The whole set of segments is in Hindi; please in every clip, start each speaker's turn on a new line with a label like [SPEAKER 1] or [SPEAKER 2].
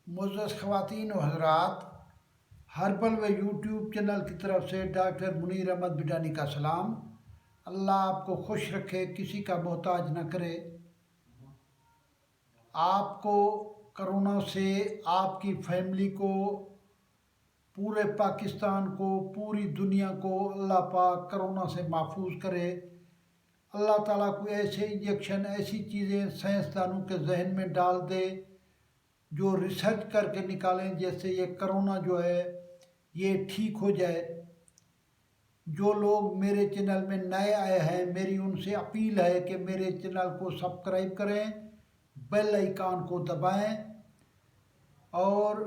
[SPEAKER 1] मुअज़्ज़ज़ ख़वातीन व हज़रात, हर्बल व यूट्यूब चैनल की तरफ से डॉक्टर मुनीर अहमद बिडानी का सलाम। अल्लाह आपको खुश रखे, किसी का मोहताज न करे। आपको कोरोना से, आपकी फैमिली को, पूरे पाकिस्तान को, पूरी दुनिया को अल्लाह पाक कोरोना से महफूज करे। अल्लाह ताला को ऐसे इंजेक्शन, ऐसी चीज़ें साइंसदानों के जहन में डाल दे जो रिसर्च करके निकालें, जैसे ये कोरोना जो है ये ठीक हो जाए। जो लोग मेरे चैनल में नए आए हैं, मेरी उनसे अपील है कि मेरे चैनल को सब्सक्राइब करें, बेल आइकन को दबाएं और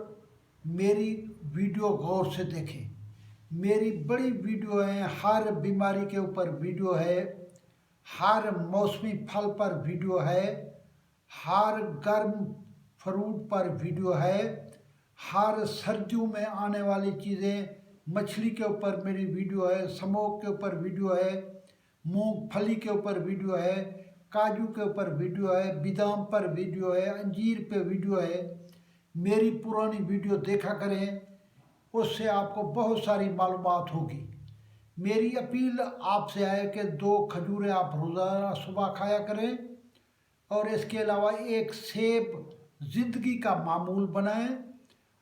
[SPEAKER 1] मेरी वीडियो गौर से देखें। मेरी बड़ी वीडियो है, हर बीमारी के ऊपर वीडियो है, हर मौसमी फल पर वीडियो है, हर गर्म फ्रूट पर वीडियो है, हर सर्दियों में आने वाली चीज़ें, मछली के ऊपर मेरी वीडियो है, समोक के ऊपर वीडियो है, मूंगफली के ऊपर वीडियो है, काजू के ऊपर वीडियो है, बादाम पर वीडियो है, अंजीर पे वीडियो है। मेरी पुरानी वीडियो देखा करें, उससे आपको बहुत सारी मालूमात होगी। मेरी अपील आपसे है कि 2 खजूरें आप रोज़ाना सुबह खाया करें और इसके अलावा एक सेब ज़िंदगी का मामूल बनाएं।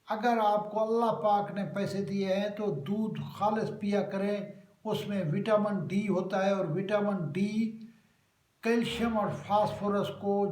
[SPEAKER 1] अगर आपको अल्लाह पाक ने पैसे दिए हैं तो दूध खालिस पिया करें, उसमें विटामिन डी होता है और विटामिन डी कैल्शियम और फास्फोरस को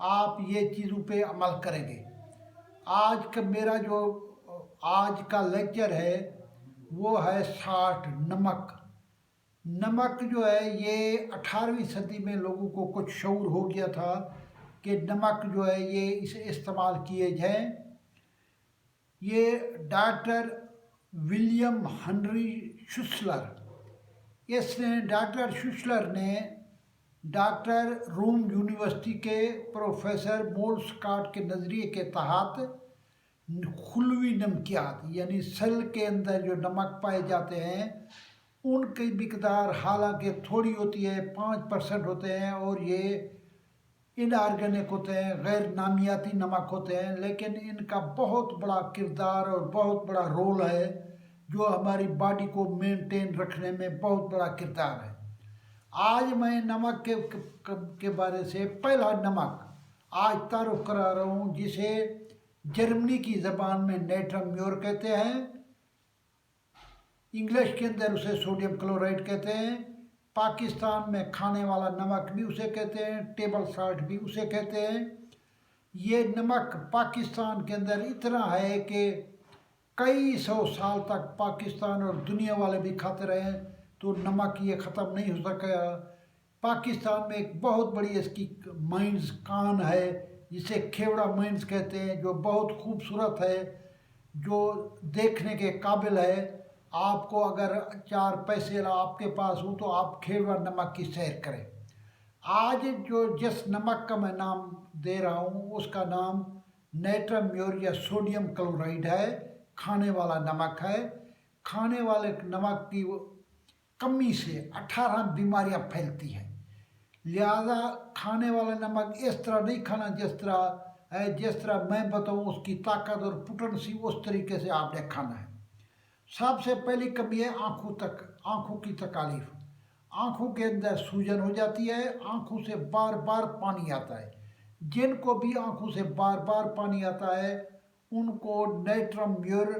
[SPEAKER 1] आप ये चीज़ों पे अमल करेंगे। आज का लेक्चर है वो है 60 नमक। नमक जो है ये 18वीं सदी में लोगों को कुछ शऊर हो गया था कि नमक जो है ये इसे इस्तेमाल किए जाएं। ये डॉक्टर विलियम हेनरी शुस्लर, डॉक्टर शुस्लर ने डॉक्टर रूम यूनिवर्सिटी के प्रोफेसर मोल्सकाट के नज़रिए के तहत खुलवी नमकियात यानी सेल के अंदर जो नमक पाए जाते हैं उनकी मिकदार हालांकि थोड़ी होती है, 5% होते हैं और ये इनऑर्गेनिक होते हैं, गैर नामियाती नमक होते हैं, लेकिन इनका बहुत बड़ा किरदार और बहुत बड़ा रोल है जो हमारी बॉडी को मेंटेन रखने में बहुत बड़ा किरदार है। आज मैं नमक के बारे से पहला नमक आज तारुफ करा रहा हूँ, जिसे जर्मनी की ज़बान में नेट्रम म्योर कहते हैं, इंग्लिश के अंदर उसे सोडियम क्लोराइड कहते हैं, पाकिस्तान में खाने वाला नमक भी उसे कहते हैं, टेबल साल्ट भी उसे कहते हैं। ये नमक पाकिस्तान के अंदर इतना है कि कई 100 साल तक पाकिस्तान और दुनिया वाले भी खाते रहे, तो नमक ये ख़त्म नहीं हो सका। पाकिस्तान में एक बहुत बड़ी इसकी माइंस कान है जिसे खेवड़ा माइंस कहते हैं, जो बहुत खूबसूरत है, जो देखने के काबिल है। आपको अगर 4 पैसे आपके पास हो तो आप खेवड़ा नमक की सैर करें। आज जिस नमक का मैं नाम दे रहा हूँ उसका नाम नेट्रम म्योर या सोडियम क्लोराइड है, खाने वाला नमक है। खाने वाले नमक की कमी से 18 बीमारियां फैलती हैं, लिहाजा खाने वाला नमक इस तरह नहीं खाना जिस तरह मैं बताऊँ उसकी ताकत और पुटेंसी उस तरीके से आपने खाना है। सबसे पहली कमी है आँखों की तकालीफ। आँखों के अंदर सूजन हो जाती है, आँखों से बार बार पानी आता है। जिनको भी आँखों से बार बार पानी आता है उनको नेट्रम म्योर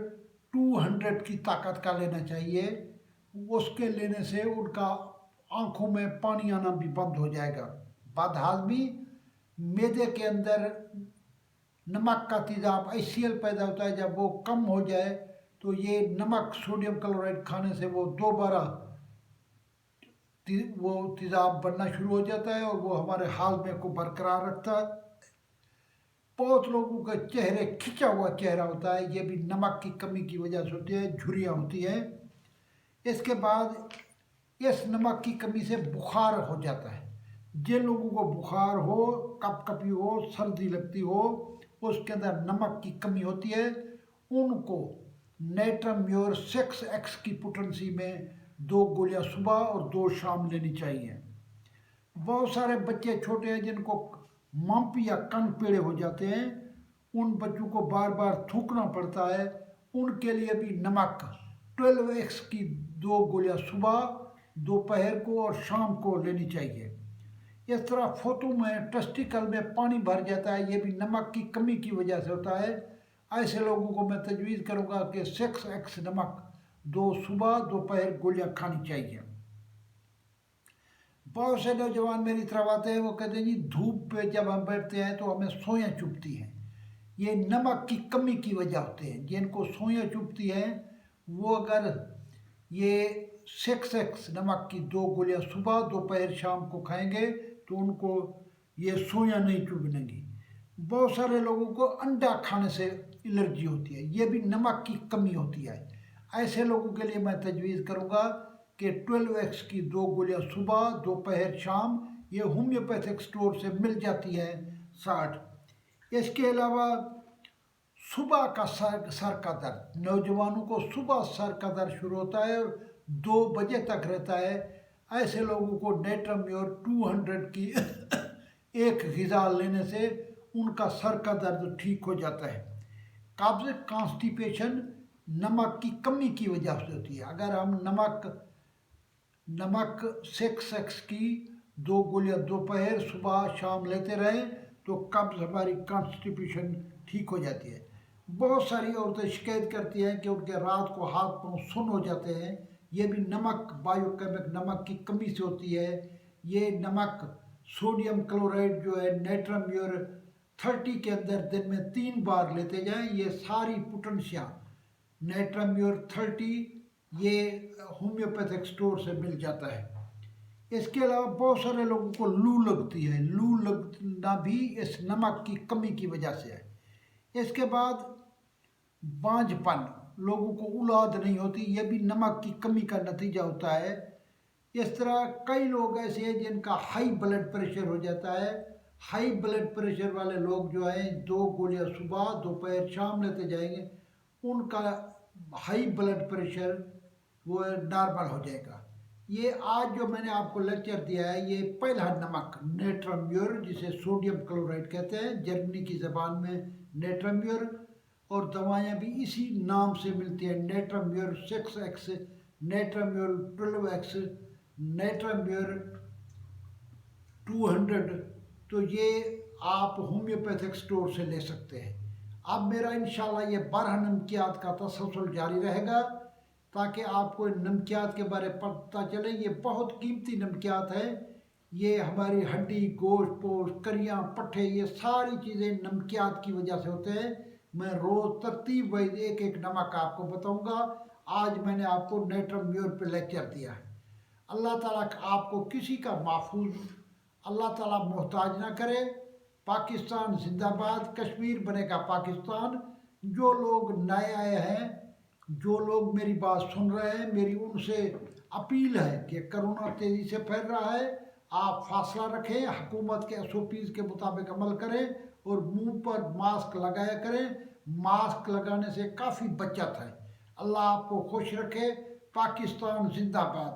[SPEAKER 1] 200 की ताकत का लेना चाहिए। उसके लेने से उनका आँखों में पानी आना भी बंद हो जाएगा। बदहाज़मी, मैदे के अंदर नमक का तेज़ाब HCl पैदा होता है, जब वो कम हो जाए तो ये नमक सोडियम क्लोराइड खाने से वो दोबारा वो तेज़ाब बनना शुरू हो जाता है और वो हमारे हालमे को बरकरार रखता है। बहुत लोगों का चेहरे खिंचा हुआ चेहरा होता है, ये भी नमक की कमी की वजह से होती है, झुर्रियाँ होती हैं। इसके बाद इस नमक की कमी से बुखार हो जाता है। जिन लोगों को बुखार हो, कपकपी हो, सर्दी लगती हो, उसके अंदर नमक की कमी होती है, उनको नेट्रम म्योर 6x की पोटेंसी में 2 गोलियां सुबह और 2 शाम लेनी चाहिए। बहुत सारे बच्चे छोटे हैं जिनको मम्प या कन पीड़े हो जाते हैं, उन बच्चों को बार बार थूकना पड़ता है, उनके लिए भी नमक 12x की 2 गोलियां सुबह, दोपहर को और शाम को लेनी चाहिए। इस तरह फोतों में, टेस्टिकल में पानी भर जाता है, ये भी नमक की कमी की वजह से होता है। ऐसे लोगों को मैं तजवीज़ करूँगा कि 6x नमक 2 सुबह दोपहर गोलियां खानी चाहिए। बहुत से नौजवान मेरी तरफ आते हैं, वो कहते हैं जी धूप पे जब हम बैठते हैं तो हमें सोयां चुभती हैं। ये नमक की कमी की वजह होते हैं। जिनको सोयां चुभती हैं वो अगर ये 6x नमक की 2 गोलियां सुबह दोपहर शाम को खाएंगे तो उनको ये सोयां नहीं चुभनेंगी। बहुत सारे लोगों को अंडा खाने से एलर्जी होती है, ये भी नमक की कमी होती है। ऐसे लोगों के लिए मैं तजवीज़ करूँगा कि 12x की 2 गोलियां सुबह दोपहर शाम, ये होम्योपैथिक स्टोर से मिल जाती है 60। इसके अलावा सुबह का सर का दर्द, नौजवानों को सुबह सर का दर्द शुरू होता है और 2 बजे तक रहता है। ऐसे लोगों को नेट्राम्योर 200 की एक ग़िज़ा लेने से उनका सर का दर्द ठीक हो जाता है। कब्ज़, कॉन्स्टिपेशन नमक की कमी की वजह से होती है। अगर हम नमक 6x की 2 गोलियां दोपहर सुबह शाम लेते रहें तो कब्ज़, हमारी कॉन्स्टिपेशन ठीक हो जाती है। बहुत सारी औरतें शिकायत करती हैं कि उनके रात को हाथ पांव सुन्न हो जाते हैं, ये भी नमक, बायोकेमिक नमक की कमी से होती है। ये नमक सोडियम क्लोराइड जो है नेट्राम्योर 30 के अंदर दिन में 3 बार लेते जाएं। ये सारी पोटेंशिया नेट्राम्योर 30 ये होम्योपैथिक स्टोर से मिल जाता है। इसके अलावा बहुत सारे लोगों को लू लगती है, लू लगना भी इस नमक की कमी की वजह से है। इसके बाद बांझपन, लोगों को औलाद नहीं होती, ये भी नमक की कमी का नतीजा होता है। इस तरह कई लोग ऐसे हैं जिनका हाई ब्लड प्रेशर हो जाता है। हाई ब्लड प्रेशर वाले लोग जो हैं 2 गोलियां सुबह दोपहर शाम लेते जाएंगे, उनका हाई ब्लड प्रेशर वो नॉर्मल हो जाएगा। ये आज जो मैंने आपको लेक्चर दिया है, ये पहला नमक नेट्राम्योर, जिसे सोडियम क्लोराइड कहते हैं, जर्मनी की ज़बान में नेट्राम्योर, और दवाएं भी इसी नाम से मिलती हैं, नेट्राम्योर 6x, नेट्राम्योर 12x, नेट्राम्योर 200। तो ये आप होम्योपैथिक स्टोर से ले सकते हैं। अब मेरा इंशाल्लाह ये 12 नमकियात का तसलसल जारी रहेगा ताकि आपको नमकियात के बारे में पता चले। ये बहुत कीमती नमकियात है। ये हमारी हड्डी, गोश्त, पोस्ट, करियाँ, पट्ठे, ये सारी चीज़ें नमकियात की वजह से होते हैं। मैं रोज़ तरतीब वाइज एक एक नमक आपको बताऊंगा। आज मैंने आपको नेट्राम्योर पे लेक्चर दिया है। अल्लाह ताला आपको किसी का महफूज, अल्लाह ताला मोहताज ना करे। पाकिस्तान जिंदाबाद, कश्मीर बनेगा पाकिस्तान। जो लोग नए आए हैं, जो लोग मेरी बात सुन रहे हैं, मेरी उनसे अपील है कि कोरोना तेज़ी से फैल रहा है, आप फासला रखें, हुकूमत के SOPs के मुताबिक अमल करें और मुंह पर मास्क लगाया करें। मास्क लगाने से काफ़ी बचत है। अल्लाह आपको खुश रखे। पाकिस्तान जिंदाबाद।